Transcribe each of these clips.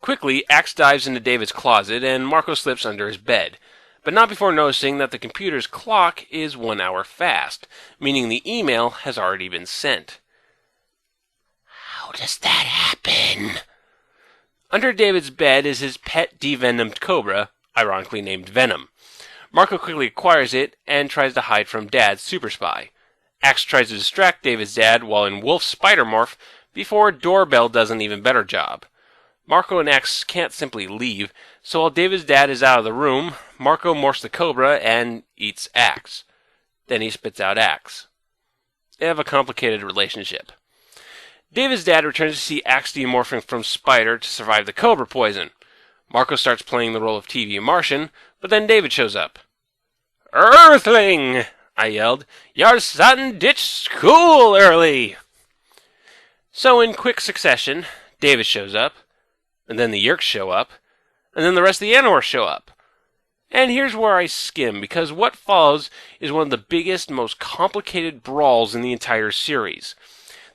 Quickly, Axe dives into David's closet, and Marco slips under his bed, but not before noticing that the computer's clock is 1 hour fast, meaning the email has already been sent. How does that happen? Under David's bed is his pet devenomed cobra, ironically named Venom. Marco quickly acquires it and tries to hide from Dad's super spy. Axe tries to distract David's dad while in wolf spider morph before Doorbell does an even better job. Marco and Axe can't simply leave, so while David's dad is out of the room, Marco morphs the cobra and eats Axe. Then he spits out Axe. They have a complicated relationship. David's dad returns to see Axe demorphing from Spider to survive the cobra poison. Marco starts playing the role of TV Martian, but then David shows up. "Earthling!" I yelled. "Your son ditched school early!" So in quick succession, David shows up, and then the Yeerks show up, and then the rest of the Animorphs show up. And here's where I skim, because what follows is one of the biggest, most complicated brawls in the entire series.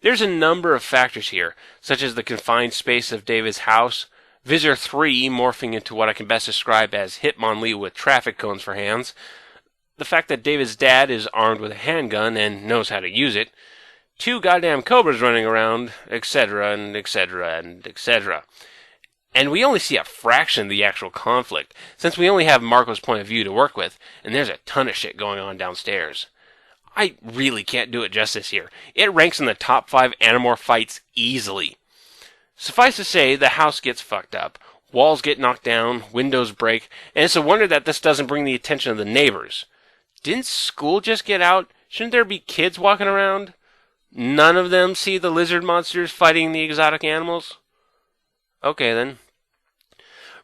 There's a number of factors here, such as the confined space of David's house, Visor 3 morphing into what I can best describe as Hitmonlee with traffic cones for hands, the fact that David's dad is armed with a handgun and knows how to use it, 2 goddamn cobras running around, etc., and etc., and etc. And we only see a fraction of the actual conflict, since we only have Marco's point of view to work with, and there's a ton of shit going on downstairs. I really can't do it justice here. It ranks in the top 5 Animorph fights easily. Suffice to say, the house gets fucked up, walls get knocked down, windows break, and it's a wonder that this doesn't bring the attention of the neighbors. Didn't school just get out? Shouldn't there be kids walking around? None of them see the lizard monsters fighting the exotic animals? Okay then.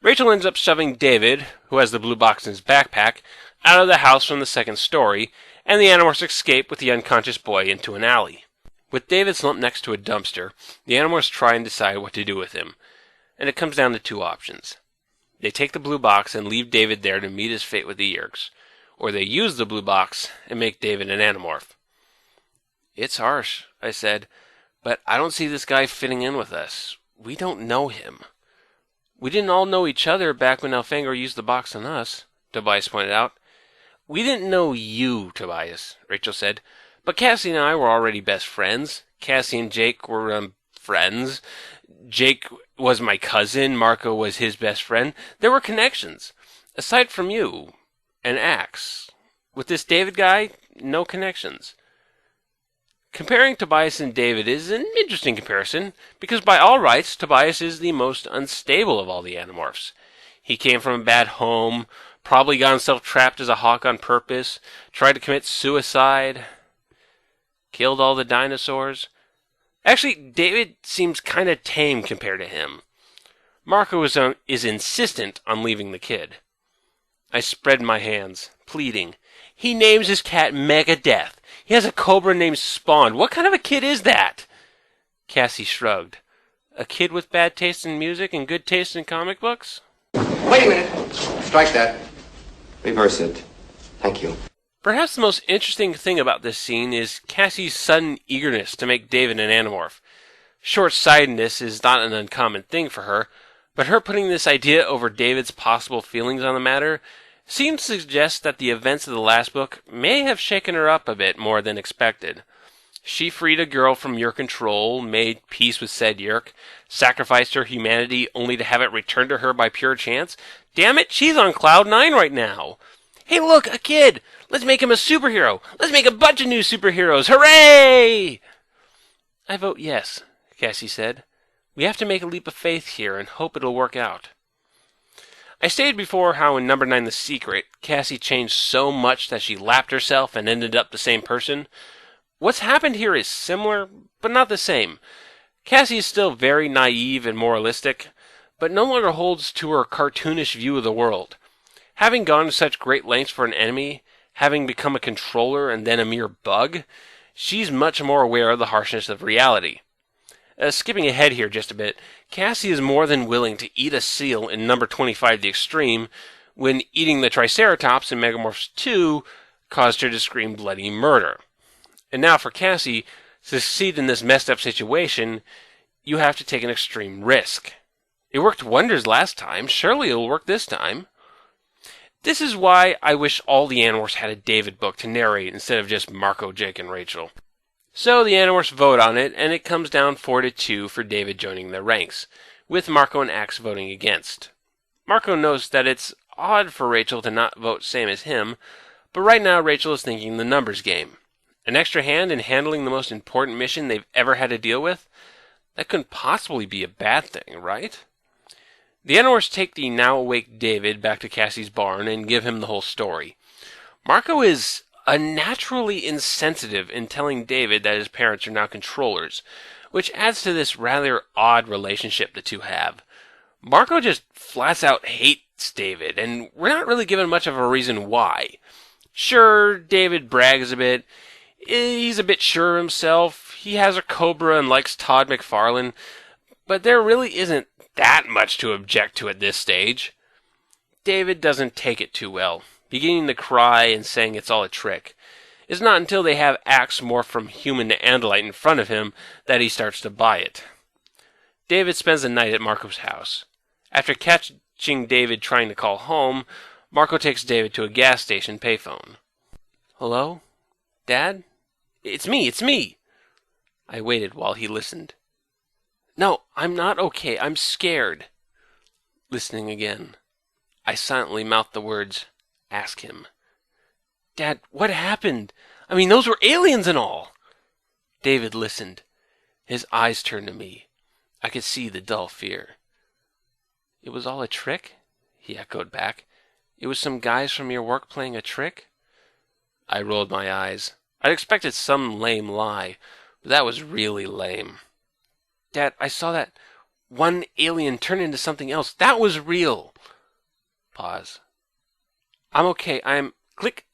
Rachel ends up shoving David, who has the blue box in his backpack, out of the house from the second story, and the Animorphs escape with the unconscious boy into an alley. With David slumped next to a dumpster, the Animorphs try and decide what to do with him, and it comes down to 2 options. They take the blue box and leave David there to meet his fate with the Yeerks, or they use the blue box and make David an Animorph. "It's harsh," I said, "but I don't see this guy fitting in with us. We don't know him." "We didn't all know each other back when Elfangor used the box on us," Tobias pointed out. "We didn't know you, Tobias," Rachel said, "but Cassie and I were already best friends. Cassie and Jake were, friends. Jake was my cousin. Marco was his best friend. There were connections. Aside from you and Axe. With this David guy, no connections." Comparing Tobias and David is an interesting comparison, because by all rights, Tobias is the most unstable of all the Animorphs. He came from a bad home, probably got himself trapped as a hawk on purpose, tried to commit suicide, killed all the dinosaurs. Actually, David seems kind of tame compared to him. Marco is insistent on leaving the kid. I spread my hands, pleading. He names his cat Megadeth. He has a cobra named Spawn. What kind of a kid is that? Cassie shrugged. A kid with bad taste in music and good taste in comic books? Wait a minute. Strike that. Reverse it. Thank you. Perhaps the most interesting thing about this scene is Cassie's sudden eagerness to make David an Animorph. Short-sightedness is not an uncommon thing for her, but her putting this idea over David's possible feelings on the matter seems to suggest that the events of the last book may have shaken her up a bit more than expected. She freed a girl from Yeerk control, made peace with said Yeerk, sacrificed her humanity only to have it returned to her by pure chance. Damn it, she's on cloud 9 right now. Hey look, a kid! Let's make him a superhero! Let's make a bunch of new superheroes! Hooray! I vote yes, Cassie said. We have to make a leap of faith here and hope it'll work out. I stated before how in number 9 The Secret, Cassie changed so much that she lapped herself and ended up the same person. What's happened here is similar, but not the same. Cassie is still very naive and moralistic, but no longer holds to her cartoonish view of the world. Having gone to such great lengths for an enemy, having become a controller and then a mere bug, she's much more aware of the harshness of reality. Skipping ahead here just a bit, Cassie is more than willing to eat a seal in number 25 The Extreme, when eating the Triceratops in Megamorphs 2 caused her to scream bloody murder. And now for Cassie to succeed in this messed up situation, you have to take an extreme risk. It worked wonders last time. Surely it'll work this time. This is why I wish all the Animorphs had a David book to narrate instead of just Marco, Jake, and Rachel. So the Animorphs vote on it, and it comes down 4-2 for David joining their ranks, with Marco and Axe voting against. Marco knows that it's odd for Rachel to not vote same as him, but right now Rachel is thinking the numbers game. An extra hand in handling the most important mission they've ever had to deal with? That couldn't possibly be a bad thing, right? The Animorphs take the now-awake David back to Cassie's barn and give him the whole story. Marco is unnaturally insensitive in telling David that his parents are now controllers, which adds to this rather odd relationship the two have. Marco just flats out hates David, and we're not really given much of a reason why. Sure, David brags a bit. He's a bit sure of himself. He has a cobra and likes Todd McFarlane, but there really isn't that much to object to at this stage. David doesn't take it too well, beginning to cry and saying it's all a trick. It's not until they have Axe morph from human to Andalite in front of him that he starts to buy it. David spends the night at Marco's house. After catching David trying to call home, Marco takes David to a gas station payphone. "Hello? Dad? It's me! I waited while he listened. "No, I'm not okay. I'm scared." Listening again, I silently mouthed the words, "Ask him." "Dad, what happened? I mean, those were aliens and all." David listened. His eyes turned to me. I could see the dull fear. "It was all a trick?" he echoed back. "It was some guys from your work playing a trick?" I rolled my eyes. I'd expected some lame lie, but that was really lame. "Dad, I saw that one alien turn into something else. That was real." Pause. "I'm okay. Click."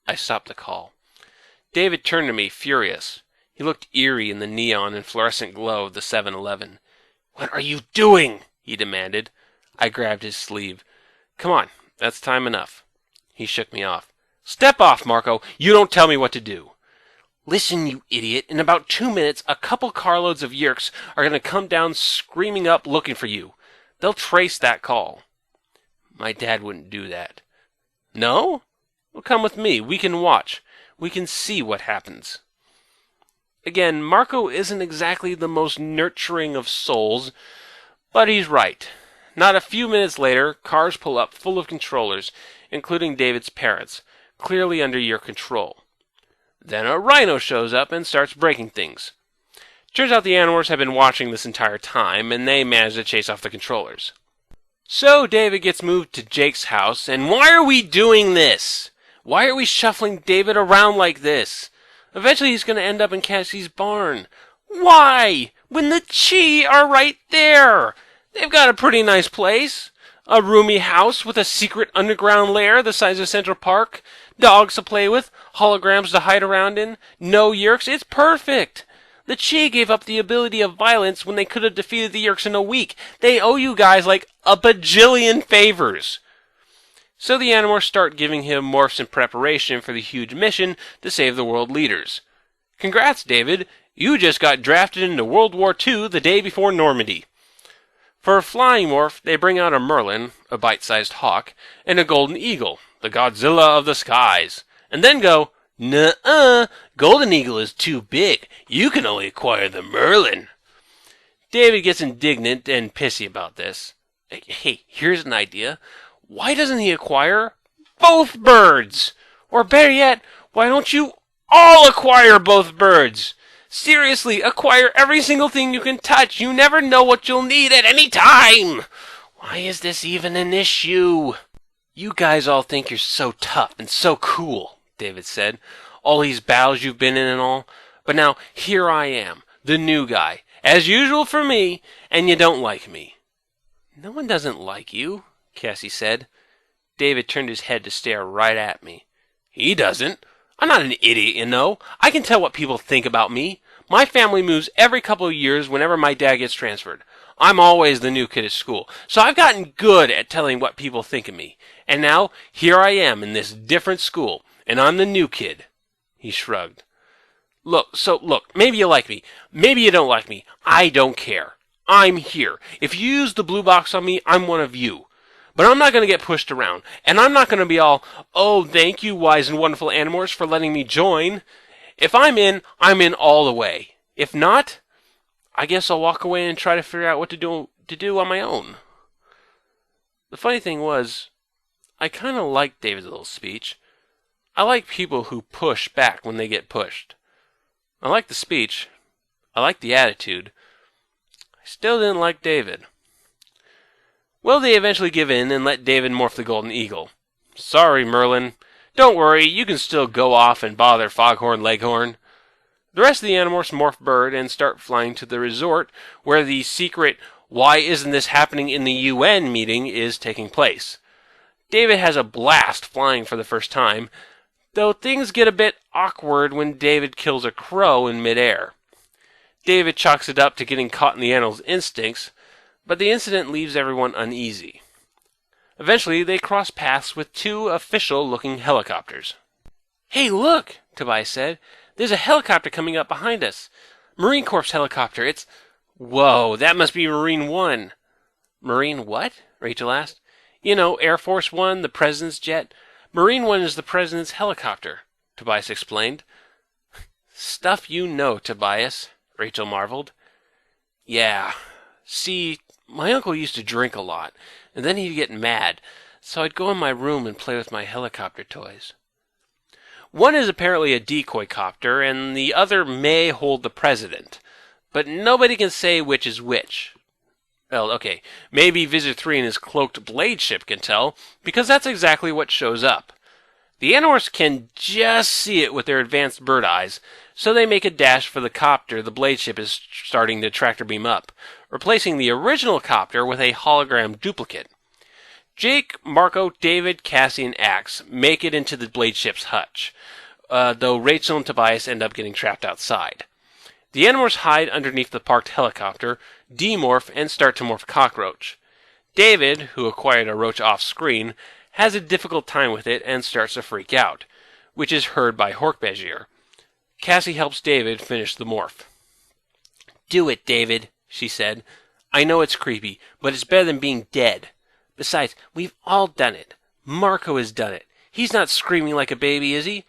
I stopped the call. David turned to me, furious. He looked eerie in the neon and fluorescent glow of the 7-Eleven. "What are you doing?" he demanded. I grabbed his sleeve. "Come on, that's time enough." He shook me off. "Step off, Marco. You don't tell me what to do." "Listen, you idiot. In about 2 minutes, a couple carloads of Yerks are going to come down screaming up looking for you. They'll trace that call." "My dad wouldn't do that." "No? Well, come with me. We can watch. We can see what happens." Again, Marco isn't exactly the most nurturing of souls, but he's right. Not a few minutes later, cars pull up full of controllers, including David's parents, clearly under your control. Then a rhino shows up and starts breaking things. Turns out the Animorphs have been watching this entire time, and they manage to chase off the controllers. So David gets moved to Jake's house, and why are we doing this? Why are we shuffling David around like this? Eventually he's going to end up in Cassie's barn. Why? When the Chi are right there! They've got a pretty nice place. A roomy house with a secret underground lair the size of Central Park, dogs to play with, holograms to hide around in, no Yerks. It's perfect. The Chi gave up the ability of violence when they could have defeated the Yerks in a week. They owe you guys like a bajillion favors. So the Animorphs start giving him morphs in preparation for the huge mission to save the world leaders. Congrats, David. You just got drafted into World War II the day before Normandy. For a flying morph, they bring out a merlin, a bite-sized hawk, and a golden eagle, the Godzilla of the skies, and then go, "Nuh-uh, golden eagle is too big. You can only acquire the merlin." David gets indignant and pissy about this. Hey, here's an idea. Why doesn't he acquire both birds? Or better yet, why don't you all acquire both birds? Seriously, acquire every single thing you can touch. You never know what you'll need at any time. Why is this even an issue? "You guys all think you're so tough and so cool," David said. "All these battles you've been in and all. But now, here I am, the new guy, as usual for me, and you don't like me." "No one doesn't like you," Cassie said. David turned his head to stare right at me. "He doesn't. I'm not an idiot, you know. I can tell what people think about me. My family moves every couple of years whenever my dad gets transferred. I'm always the new kid at school, so I've gotten good at telling what people think of me. And now, here I am in this different school, and I'm the new kid." He shrugged. Look, maybe you like me. Maybe you don't like me. I don't care. I'm here. If you use the blue box on me, I'm one of you. But I'm not going to get pushed around. And I'm not going to be all, oh, thank you, wise and wonderful Animorphs, for letting me join. If I'm in all the way. If not, I guess I'll walk away and try to figure out what to do on my own. The funny thing was, I kind of liked David's little speech. I like people who push back when they get pushed. I like the speech. I like the attitude. I still didn't like David. Well, they eventually give in and let David morph the Golden Eagle. Sorry, Merlin. Don't worry, you can still go off and bother Foghorn Leghorn. The rest of the Animorphs morph bird and start flying to the resort where the secret "Why isn't this happening in the UN" meeting is taking place. David has a blast flying for the first time, though things get a bit awkward when David kills a crow in midair. David chalks it up to getting caught in the animal's instincts, but the incident leaves everyone uneasy. Eventually, they cross paths with two official-looking helicopters. "Hey, look," Tobias said. "There's a helicopter coming up behind us. Marine Corps helicopter. It's... Whoa, that must be Marine One." "Marine what?" Rachel asked. "You know, Air Force One, the President's jet. Marine One is the President's helicopter," Tobias explained. "Stuff you know, Tobias," Rachel marveled. "Yeah. See, my uncle used to drink a lot, and then he'd get mad, so I'd go in my room and play with my helicopter toys. One is apparently a decoy copter, and the other may hold the President, but nobody can say which is which. Well, okay, maybe Visitor 3 and his cloaked blade ship can tell, because that's exactly what shows up. The Animorphs can just see it with their advanced bird eyes, so they make a dash for the copter the blade ship is starting to tractor beam up, replacing the original copter with a hologram duplicate. Jake, Marco, David, Cassie, and Axe make it into the blade ship's hutch, though Rachel and Tobias end up getting trapped outside. The Animorphs hide underneath the parked helicopter, demorph, and start to morph Cockroach. David, who acquired a roach off-screen, has a difficult time with it and starts to freak out, which is heard by Hork-Bajir. Cassie helps David finish the morph. "Do it, David," she said. "I know it's creepy, but it's better than being dead. Besides, we've all done it. Marco has done it. He's not screaming like a baby, is he?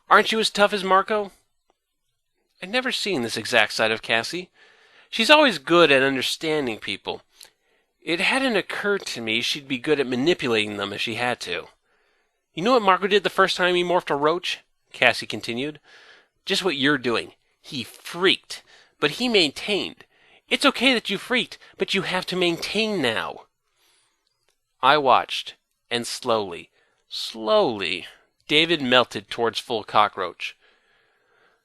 Aren't you as tough as Marco?" I'd never seen this exact side of Cassie. She's always good at understanding people. It hadn't occurred to me she'd be good at manipulating them if she had to. "You know what Marco did the first time he morphed a roach?" Cassie continued. "Just what you're doing. He freaked, but he maintained. It's okay that you freaked, but you have to maintain now." I watched, and slowly, David melted towards full Cockroach.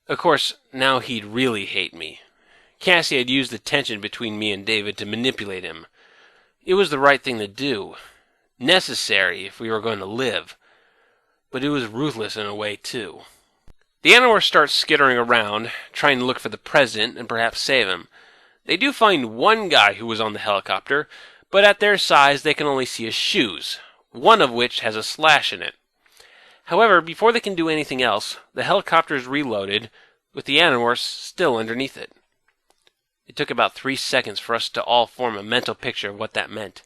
Of course, now he'd really hate me. Cassie had used the tension between me and David to manipulate him. It was the right thing to do. Necessary if we were going to live. But it was ruthless in a way, too. The Animorphs start skittering around, trying to look for the President and perhaps save him. They do find one guy who was on the helicopter, but at their size they can only see his shoes, one of which has a slash in it. However, before they can do anything else, the helicopter is reloaded, with the Animorphs still underneath it. It took about 3 seconds for us to all form a mental picture of what that meant.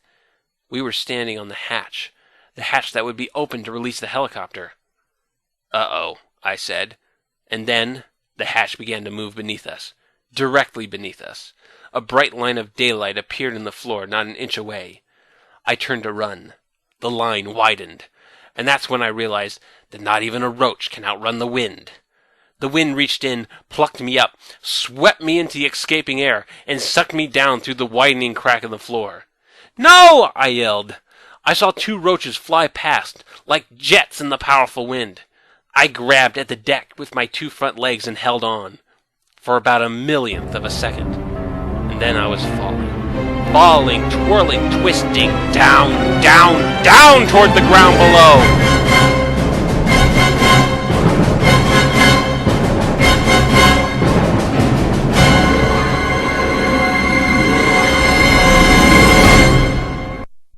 We were standing on the hatch that would be open to release the helicopter. "Uh-oh," I said, and then the hatch began to move beneath us, directly beneath us. A bright line of daylight appeared in the floor not an inch away. I turned to run. The line widened. And that's when I realized that not even a roach can outrun the wind. The wind reached in, plucked me up, swept me into the escaping air, and sucked me down through the widening crack in the floor. "No!" I yelled. I saw 2 roaches fly past, like jets in the powerful wind. I grabbed at the deck with my 2 front legs and held on. For about a millionth of a second. And then I was falling, twirling, twisting, down toward the ground below.